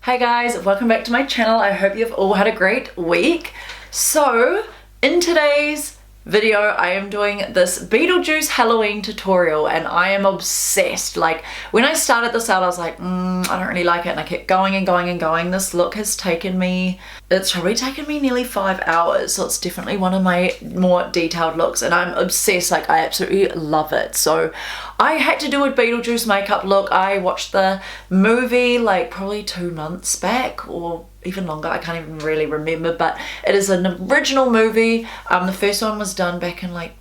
Hey guys, welcome back to my channel. I hope you've all had a great week. So, in today's video, I am doing this Beetlejuice Halloween tutorial and I am obsessed. Like, when I started this out, I was like, I don't really like it, and I kept going and going and going. This look has taken me, it's probably taken me nearly 5 hours, so it's definitely one of my more detailed looks and I'm obsessed. Like, I absolutely love it. So I had to do a Beetlejuice makeup look. I watched the movie like probably 2 months back, or even longer, I can't even really remember, but it is an original movie. The first one was done back in like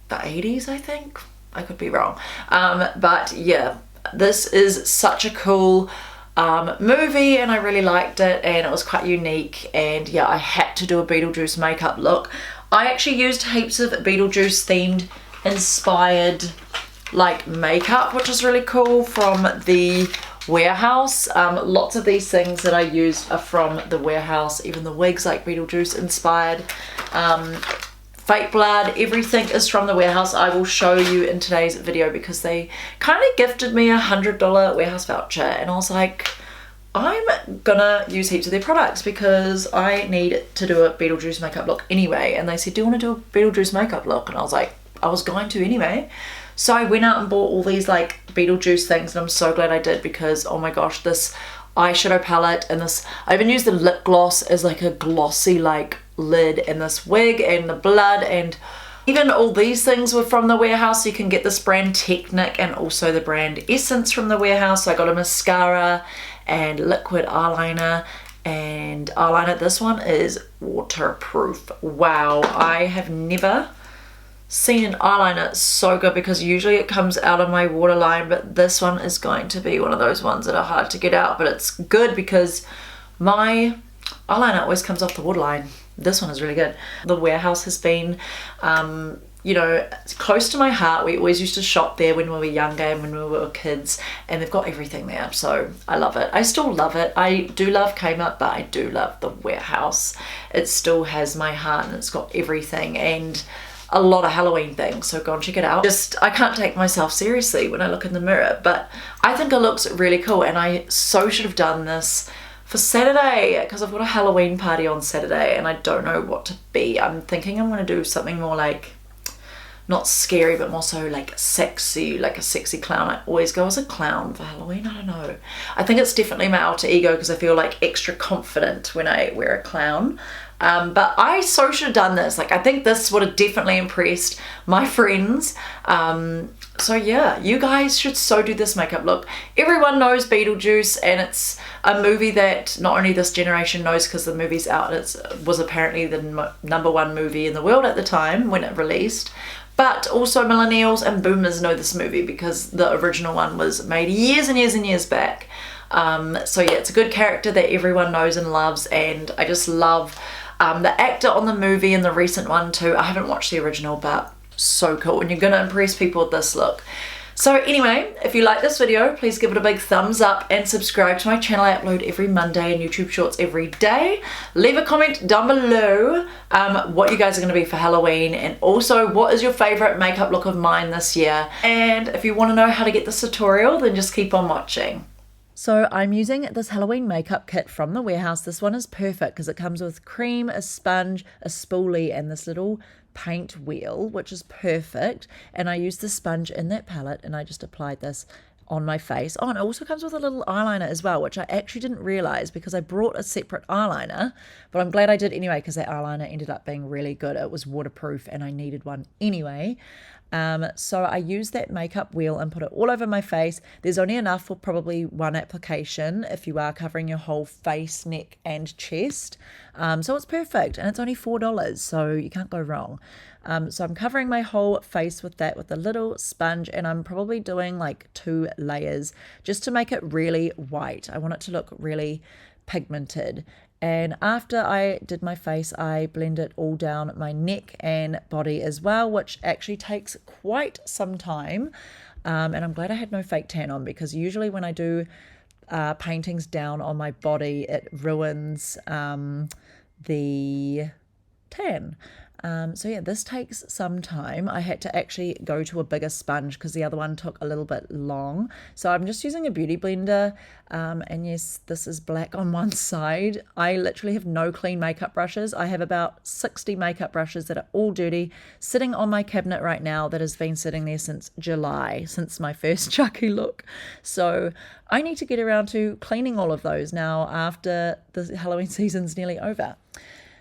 the 80s, I think. I could be wrong. But yeah, this is such a cool movie and I really liked it and it was quite unique, and yeah, I had to do a Beetlejuice makeup look. I actually used heaps of Beetlejuice themed inspired like makeup, which is really cool, from the warehouse. Lots of these things that I used are from the warehouse, even the wigs like Beetlejuice inspired. Fake blood, everything is from the warehouse. I will show you in today's video because they kind of gifted me $100 warehouse voucher and I was like, I'm gonna use heaps of their products because I need to do a Beetlejuice makeup look anyway. And they said, do you want to do a Beetlejuice makeup look? And I was like, I was going to anyway. So I went out and bought all these like Beetlejuice things and I'm so glad I did because, oh my gosh, this eyeshadow palette and this, I even used the lip gloss as like a glossy like lid, and this wig and the blood, and even all these things were from the warehouse. So you can get this brand Technic and also the brand Essence from the warehouse. So I got a mascara and liquid eyeliner and eyeliner. This one is waterproof. Wow, I have never seen an eyeliner so good because usually it comes out of my waterline, but this one is going to be one of those ones that are hard to get out, but it's good because my eyeliner always comes off the waterline. This one is really good. The warehouse has been you know, it's close to my heart. We always used to shop there when we were younger and when we were kids, and they've got everything there, so I love it. I still love it. I do love Kmart, but I do love the warehouse. It still has my heart and it's got everything and a lot of Halloween things, so go and check it out. I can't take myself seriously when I look in the mirror, but I think it looks really cool, and I so should have done this for Saturday because I've got a Halloween party on Saturday and I don't know what to be. I'm thinking I'm going to do something more like, not scary, but more so like sexy, like a sexy clown. I always go as a clown for Halloween. I don't know. I think it's definitely my alter ego because I feel like extra confident when I wear a clown. But I so should have done this. Like, I think this would have definitely impressed my friends. So yeah, you guys should so do this makeup look. Everyone knows Beetlejuice, and it's a movie that not only this generation knows because the movie's out. It was apparently the #1 movie in the world at the time when it released. But also millennials and boomers know this movie because the original one was made years and years and years back. So yeah, it's a good character that everyone knows and loves, and I just love the actor on the movie and the recent one too. I haven't watched the original, but so cool, and you're gonna impress people with this look. So anyway, if you like this video, please give it a big thumbs up and subscribe to my channel. I upload every Monday and YouTube shorts every day. Leave a comment down below what you guys are going to be for Halloween, and also what is your favorite makeup look of mine this year. And if you want to know how to get this tutorial, then just keep on watching. So I'm using this Halloween makeup kit from the warehouse. This one is perfect because it comes with cream, a sponge, a spoolie, and this little paint wheel, which is perfect. And I used the sponge in that palette and I just applied this on my face. Oh, and it also comes with a little eyeliner as well, which I actually didn't realize because I brought a separate eyeliner, but I'm glad I did anyway because that eyeliner ended up being really good. It was waterproof and I needed one anyway. So I used that makeup wheel and put it all over my face. There's only enough for probably one application if you are covering your whole face, neck and chest. So it's perfect, and it's only $4, so you can't go wrong. So I'm covering my whole face with that, with a little sponge, and I'm probably doing like 2 layers just to make it really white. I want it to look really pigmented. And after I did my face, I blended all down my neck and body as well, which actually takes quite some time. And I'm glad I had no fake tan on because usually when I do paintings down on my body, it ruins the tan. So yeah, this takes some time. I had to actually go to a bigger sponge because the other one took a little bit long. So I'm just using a beauty blender. And yes, this is black on one side. I literally have no clean makeup brushes. I have about 60 makeup brushes that are all dirty sitting on my cabinet right now that has been sitting there since July, since my first Chucky look. So I need to get around to cleaning all of those now after the Halloween season's nearly over.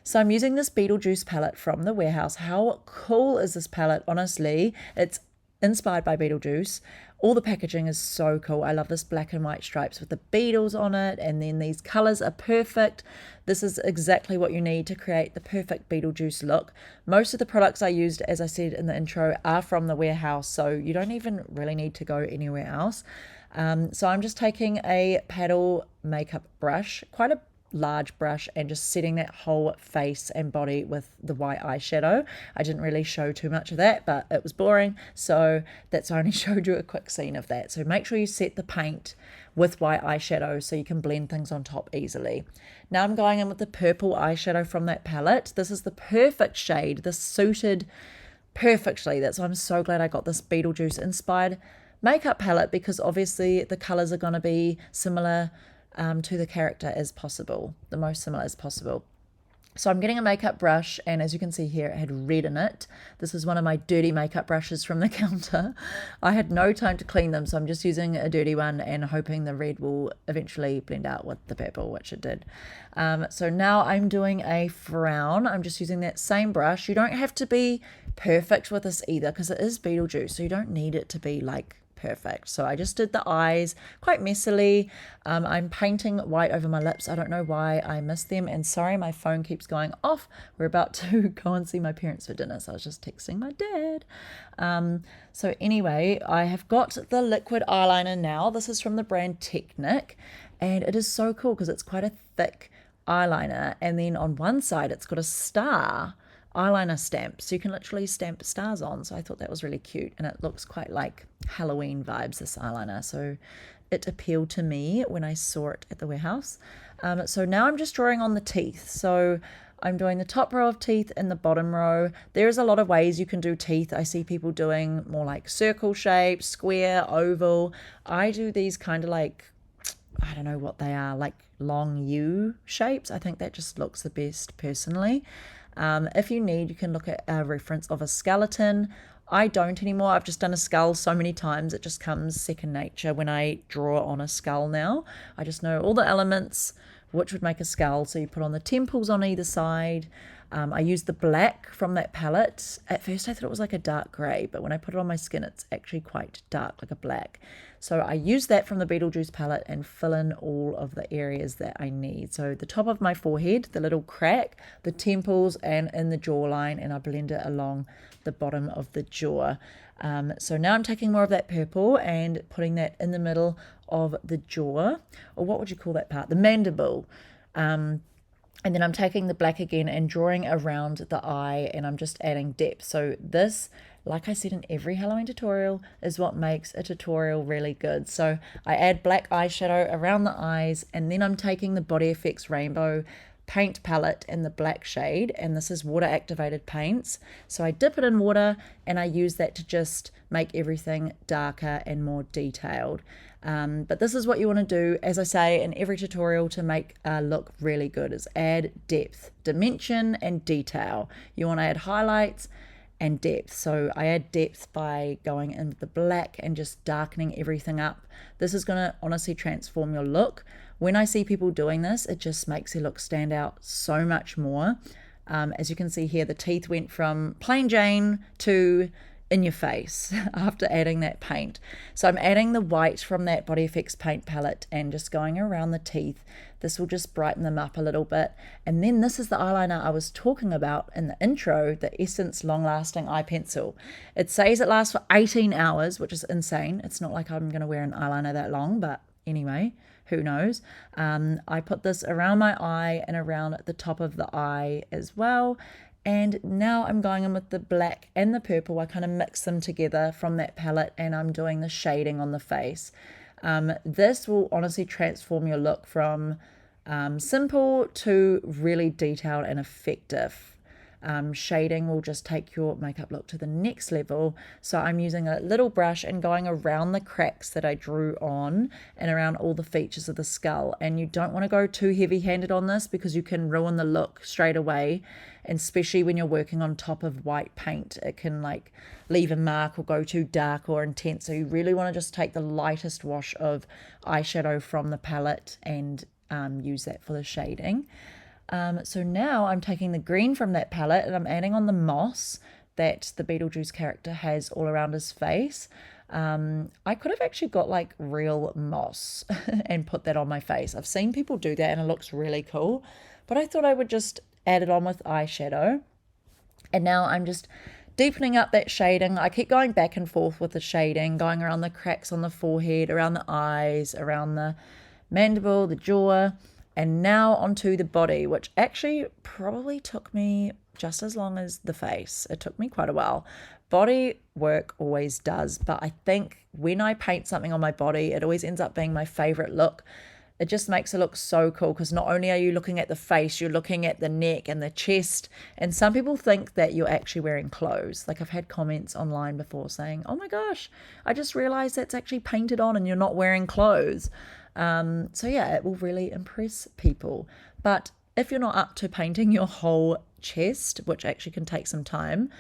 So I'm using this Beetlejuice palette from the warehouse. How cool is this palette? Honestly, it's inspired by Beetlejuice. All the packaging is so cool. I love this black and white stripes with the beetles on it, and then these colors are perfect. This is exactly what you need to create the perfect Beetlejuice look. Most of the products I used, as I said in the intro, are from the warehouse, so you don't even really need to go anywhere else. So I'm just taking a paddle makeup brush, quite a large brush, and just setting that whole face and body with the white eyeshadow. I didn't really show too much of that, but it was boring, so that's why I only showed you a quick scene of that. So make sure you set the paint with white eyeshadow so you can blend things on top easily. Now I'm going in with the purple eyeshadow from that palette. This is the perfect shade. This suited perfectly. That's why I'm so glad I got this Beetlejuice inspired makeup palette, because obviously the colors are going to be similar to the character as possible, the most similar as possible. So I'm getting a makeup brush, and as you can see here, it had red in it. This is one of my dirty makeup brushes from the counter. I had no time to clean them, so I'm just using a dirty one and hoping the red will eventually blend out with the purple, which it did. So now I'm doing a frown. I'm just using that same brush. You don't have to be perfect with this either, because it is Beetlejuice, so you don't need it to be like perfect. So I just did the eyes quite messily. I'm painting white over my lips. I don't know why I missed them, and sorry, my phone keeps going off. We're about to go and see my parents for dinner, so I was just texting my dad. So anyway, I have got the liquid eyeliner now. This is from the brand Technic, and it is so cool because it's quite a thick eyeliner, and then on one side it's got a star eyeliner stamp, so you can literally stamp stars on. So I thought that was really cute, and it looks quite like Halloween vibes, this eyeliner, so it appealed to me when I saw it at the warehouse. So now I'm just drawing on the teeth. So I'm doing the top row of teeth and the bottom row. There's a lot of ways you can do teeth. I see people doing more like circle shape, square, oval. I do these kind of like, I don't know what they are, like long U shapes. I think that just looks the best personally. If you need, you can look at a reference of a skeleton. I don't anymore. I've just done a skull so many times, it just comes second nature when I draw on a skull now. I just know all the elements which would make a skull. So you put on the temples on either side. I used the black from that palette. At first I thought it was like a dark grey, but when I put it on my skin, it's actually quite dark, like a black. So I used that from the Beetlejuice palette and fill in all of the areas that I need. So the top of my forehead, the little crack, the temples, and in the jawline, and I blend it along the bottom of the jaw. So now I'm taking more of that purple and putting that in the middle of the jaw, or what would you call that part? The mandible. And then I'm taking the black again and drawing around the eye, and I'm just adding depth. So this, like I said in every Halloween tutorial, is what makes a tutorial really good. So I add black eyeshadow around the eyes, and then I'm taking the BodyFX Rainbow paint palette in the black shade, and this is water activated paints. So I dip it in water and I use that to just make everything darker and more detailed. But this is what you want to do, as I say in every tutorial, to make a look really good, is add depth, dimension, and detail. You want to add highlights and depth. So I add depth by going in with the black and just darkening everything up. This is going to honestly transform your look. When I see people doing this, it just makes their look stand out so much more. As you can see here, the teeth went from plain Jane to in your face after adding that paint. So I'm adding the white from that BodyFX paint palette and just going around the teeth. This will just brighten them up a little bit. And then this is the eyeliner I was talking about in the intro, the Essence Long Lasting Eye Pencil. It says it lasts for 18 hours, which is insane. It's not like I'm going to wear an eyeliner that long, but anyway, who knows. I put this around my eye and around the top of the eye as well. And now I'm going in with the black and the purple. I kind of mix them together from that palette, and I'm doing the shading on the face. This will honestly transform your look from simple to really detailed and effective. Shading will just take your makeup look to the next level. So I'm using a little brush and going around the cracks that I drew on and around all the features of the skull. And you don't want to go too heavy-handed on this because you can ruin the look straight away. And especially when you're working on top of white paint, it can like leave a mark or go too dark or intense. So you really want to just take the lightest wash of eyeshadow from the palette and use that for the shading. So now I'm taking the green from that palette and I'm adding on the moss that the Beetlejuice character has all around his face. I could have actually got like real moss and put that on my face. I've seen people do that and it looks really cool, but I thought I would just add it on with eyeshadow. And now I'm just deepening up that shading. I keep going back and forth with the shading, going around the cracks on the forehead, around the eyes, around the mandible, the jaw, and now onto the body, which actually probably took me just as long as the face. It took me quite a while. Body work always does, but I think when I paint something on my body, it always ends up being my favorite look. It just makes it look so cool because not only are you looking at the face, you're looking at the neck and the chest. And some people think that you're actually wearing clothes. Like I've had comments online before saying, oh my gosh, I just realized that's actually painted on and you're not wearing clothes. So yeah, it will really impress people. But if you're not up to painting your whole chest, which actually can take some time,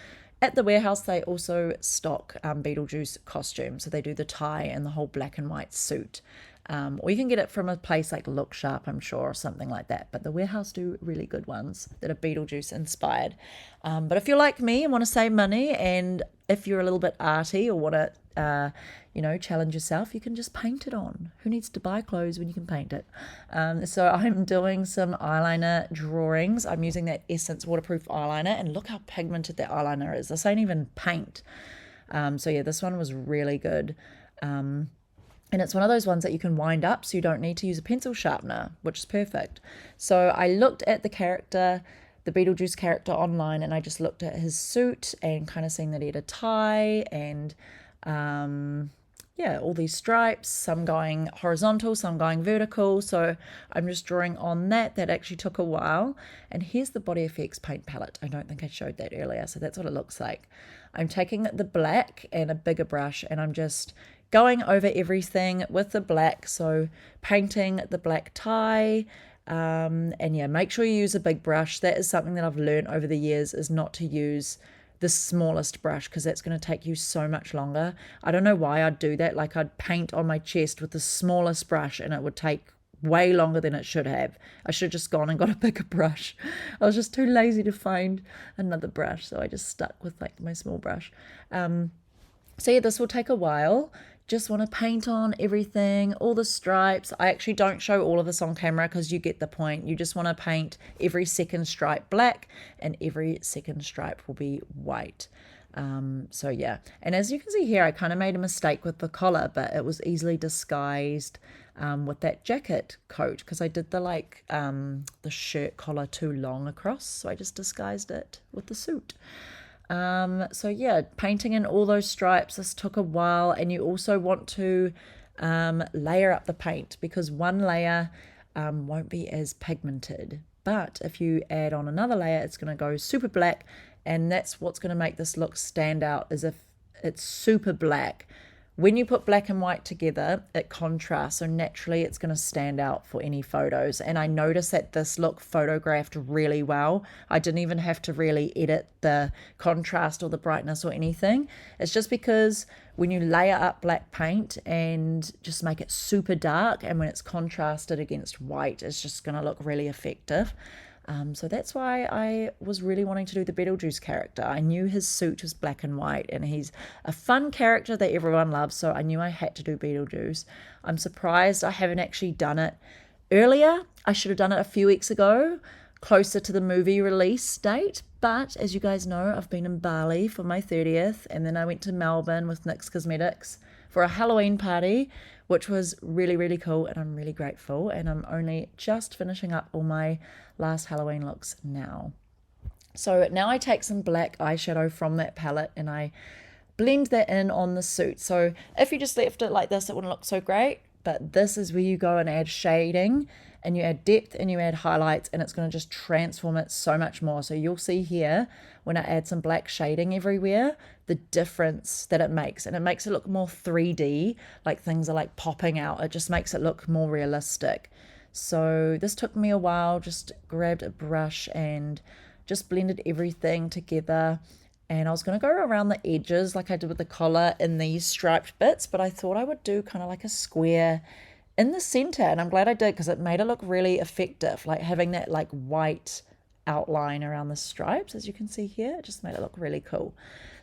at the warehouse they also stock Beetlejuice costumes. So they do the tie and the whole black and white suit. Or you can get it from a place like Look Sharp, I'm sure, or something like that. But the warehouse do really good ones that are Beetlejuice inspired. But if you're like me and want to save money, and if you're a little bit arty or want to, challenge yourself, you can just paint it on. Who needs to buy clothes when you can paint it? So I'm doing some eyeliner drawings. I'm using that Essence waterproof eyeliner, and look how pigmented that eyeliner is. This ain't even paint. So yeah, this one was really good. And it's one of those ones that you can wind up so you don't need to use a pencil sharpener, which is perfect. So I looked at the character, the Beetlejuice character online, and I just looked at his suit and kind of seen that he had a tie and all these stripes, some going horizontal, some going vertical. So I'm just drawing on that. That actually took a while. And here's the BodyFX paint palette. I don't think I showed that earlier. So that's what it looks like. I'm taking the black and a bigger brush and I'm just going over everything with the black. So painting the black tie. Make sure you use a big brush. That is something that I've learned over the years, is not to use the smallest brush because that's going to take you so much longer. I don't know why I'd do that. Like I'd paint on my chest with the smallest brush and it would take way longer than it should have. I should have just gone and got a bigger brush. I was just too lazy to find another brush, so I just stuck with like my small brush. This will take a while. Just want to paint on everything, all the stripes. I actually don't show all of this on camera because you get the point. You just want to paint every second stripe black and every second stripe will be white. And as you can see here, I kind of made a mistake with the collar, but it was easily disguised with that jacket coat because I did the shirt collar too long across, so I just disguised it with the suit. Painting in all those stripes, this took a while, and you also want to layer up the paint because one layer won't be as pigmented. But if you add on another layer, it's going to go super black, and that's what's going to make this look stand out, as if it's super black. When you put black and white together, it contrasts, so naturally it's going to stand out for any photos. And I noticed that this look photographed really well. I didn't even have to really edit the contrast or the brightness or anything. It's just because when you layer up black paint and just make it super dark, and when it's contrasted against white, it's just going to look really effective. So that's why I was really wanting to do the Beetlejuice character. I knew his suit was black and white and he's a fun character that everyone loves, so I knew I had to do Beetlejuice. I'm surprised I haven't actually done it earlier. I should have done it a few weeks ago, closer to the movie release date. But as you guys know, I've been in Bali for my 30th, and then I went to Melbourne with NYX Cosmetics for a Halloween party, which was really, really cool, and I'm really grateful. And I'm only just finishing up all my last Halloween looks now. So now I take some black eyeshadow from that palette and I blend that in on the suit. So if you just left it like this, it wouldn't look so great, but this is where you go and add shading and you add depth and you add highlights, and it's going to just transform it so much more. So you'll see here when I add some black shading everywhere, the difference that it makes, and it makes it look more 3D, like things are like popping out. It just makes it look more realistic. So this took me a while, just grabbed a brush and just blended everything together. And I was going to go around the edges like I did with the collar in these striped bits, but I thought I would do kind of like a square in the center, and I'm glad I did because it made it look really effective, like having that like white outline around the stripes, as you can see here. It just made it look really cool.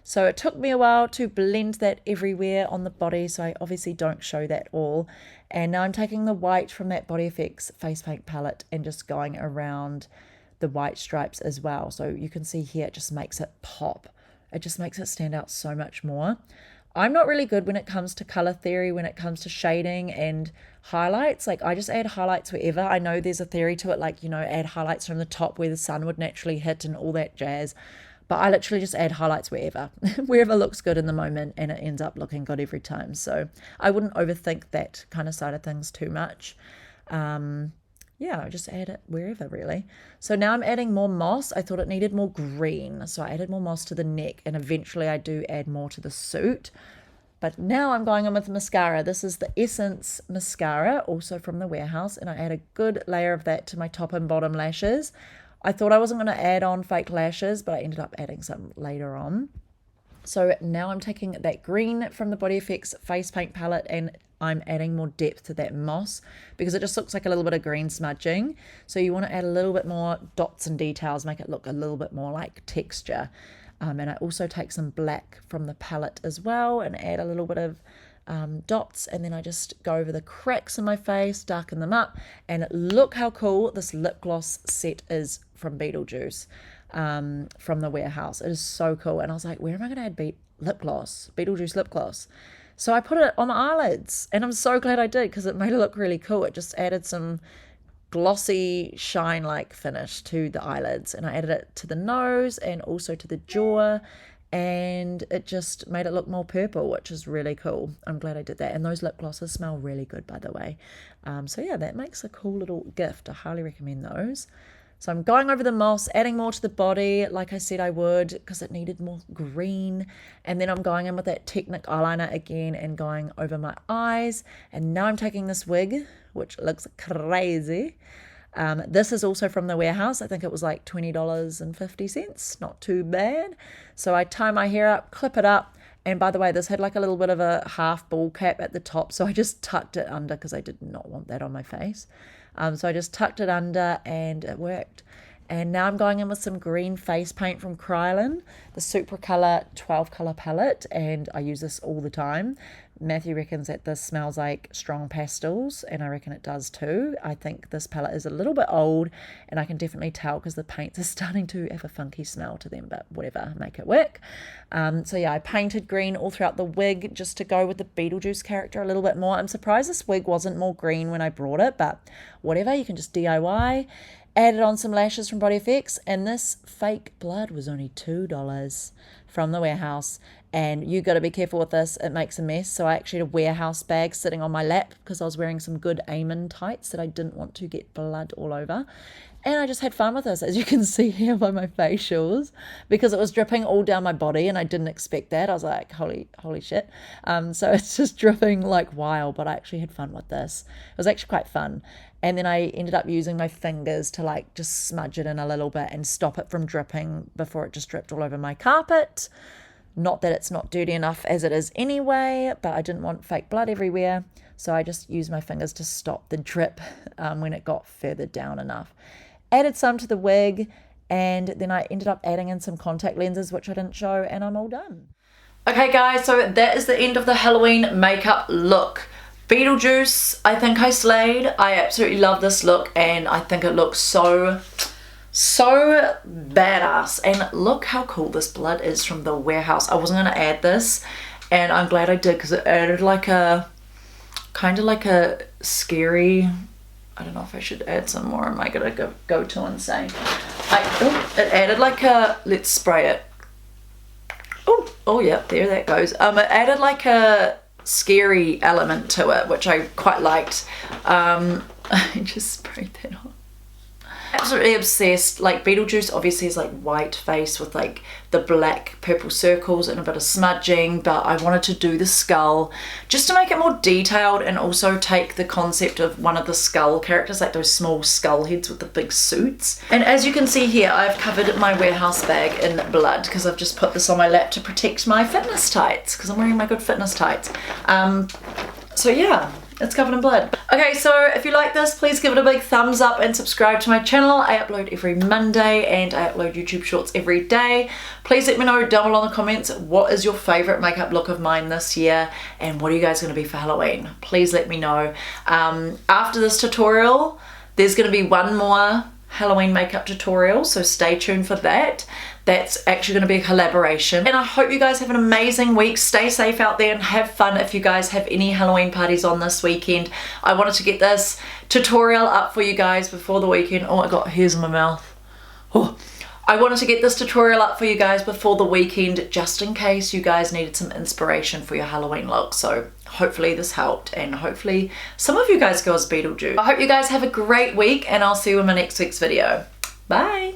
So it took me a while to blend that everywhere on the body, so I obviously don't show that all. And now I'm taking the white from that BodyFX face paint palette and just going around the white stripes as well. So you can see here, it just makes it pop. It just makes it stand out so much more. I'm not really good when it comes to color theory, when it comes to shading and highlights. Like I just add highlights wherever. I know there's a theory to it, like, you know, add highlights from the top where the sun would naturally hit and all that jazz. But I literally just add highlights wherever, wherever looks good in the moment, and it ends up looking good every time. So I wouldn't overthink that kind of side of things too much. Yeah, I just add it wherever really. So now I'm adding more moss. I thought it needed more green, so I added more moss to the neck, and eventually I do add more to the suit. But now I'm going in with mascara. This is the Essence mascara, also from the warehouse, and I add a good layer of that to my top and bottom lashes. I thought I wasn't going to add on fake lashes, but I ended up adding some later on. So now I'm taking that green from the BodyFX face paint palette and I'm adding more depth to that moss because it just looks like a little bit of green smudging. So you want to add a little bit more dots and details, make it look a little bit more like texture. And I also take some black from the palette as well and add a little bit of dots, and then I just go over the cracks in my face, darken them up, and look how cool this lip gloss set is from Beetlejuice. From the warehouse. It is so cool. And I was like, where am I going to add lip gloss? Beetlejuice lip gloss. So I put it on my eyelids, and I'm so glad I did because it made it look really cool. It just added some glossy shine-like finish to the eyelids, and I added it to the nose and also to the jaw, and it just made it look more purple, which is really cool. I'm glad I did that. And those lip glosses smell really good, by the way. So yeah, that makes a cool little gift. I highly recommend those. So I'm going over the moss, adding more to the body, like I said I would, because it needed more green. And then I'm going in with that Technic eyeliner again and going over my eyes. And now I'm taking this wig, which looks crazy. This is also from the warehouse. I think it was like $20.50. Not too bad. So I tie my hair up, clip it up. And by the way, this had like a little bit of a half ball cap at the top. So I just tucked it under because I did not want that on my face. So I just tucked it under and it worked. And now I'm going in with some green face paint from Kryolan, the supracolour 12 colour palette, and I use this all the time. Matthew reckons that this smells like strong pastels, and I reckon it does too. I think this palette is a little bit old, and I can definitely tell because the paints are starting to have a funky smell to them, but whatever, make it work. So yeah, I painted green all throughout the wig just to go with the Beetlejuice character a little bit more. I'm surprised this wig wasn't more green when I brought it, but whatever, you can just DIY. Added on some lashes from BodyFX, and this fake blood was only $2 from the warehouse. And you got to be careful with this, it makes a mess. So I actually had a warehouse bag sitting on my lap because I was wearing some good Amen tights that I didn't want to get blood all over. And I just had fun with this, as you can see here by my facials, because it was dripping all down my body and I didn't expect that. I was like, holy shit. So it's just dripping like wild, but I actually had fun with this. It was actually quite fun. And then I ended up using my fingers to like just smudge it in a little bit and stop it from dripping before it just dripped all over my carpet. Not that it's not dirty enough as it is anyway, but I didn't want fake blood everywhere. So I just used my fingers to stop the drip when it got further down enough. Added some to the wig, and then I ended up adding in some contact lenses, which I didn't show, and I'm all done. Okay guys, so that is the end of the Halloween makeup look. Beetlejuice, I think I slayed. I absolutely love this look, and I think it looks so badass. And look how cool this blood is from the warehouse. I wasn't going to add this, and I'm glad I did because it added like a kind of like a scary, I don't know if I should add some more. Am I going to go too insane? It added like a, let's spray it. Oh yeah, there that goes. It added like a scary element to it, which I quite liked. I just sprayed that on. Absolutely obsessed. Like Beetlejuice obviously is like white face with like the black purple circles and a bit of smudging, but I wanted to do the skull just to make it more detailed and also take the concept of one of the skull characters, like those small skull heads with the big suits. And as you can see here, I've covered my warehouse bag in blood because I've just put this on my lap to protect my fitness tights because I'm wearing my good fitness tights. So yeah, it's covered in blood. Okay, so if you like this, please give it a big thumbs up and subscribe to my channel. I upload every Monday and I upload YouTube shorts every day. Please let me know down below in the comments what is your favorite makeup look of mine this year and what are you guys going to be for Halloween. Please let me know. After this tutorial, there's going to be one more Halloween makeup tutorial, so stay tuned for that. That's actually going to be a collaboration. And I hope you guys have an amazing week. Stay safe out there and have fun if you guys have any Halloween parties on this weekend. I wanted to get this tutorial up for you guys before the weekend. Oh, I got hairs in my mouth. Oh. I wanted to get this tutorial up for you guys before the weekend just in case you guys needed some inspiration for your Halloween look. So hopefully this helped and hopefully some of you guys go as Beetlejuice. I hope you guys have a great week and I'll see you in my next week's video. Bye!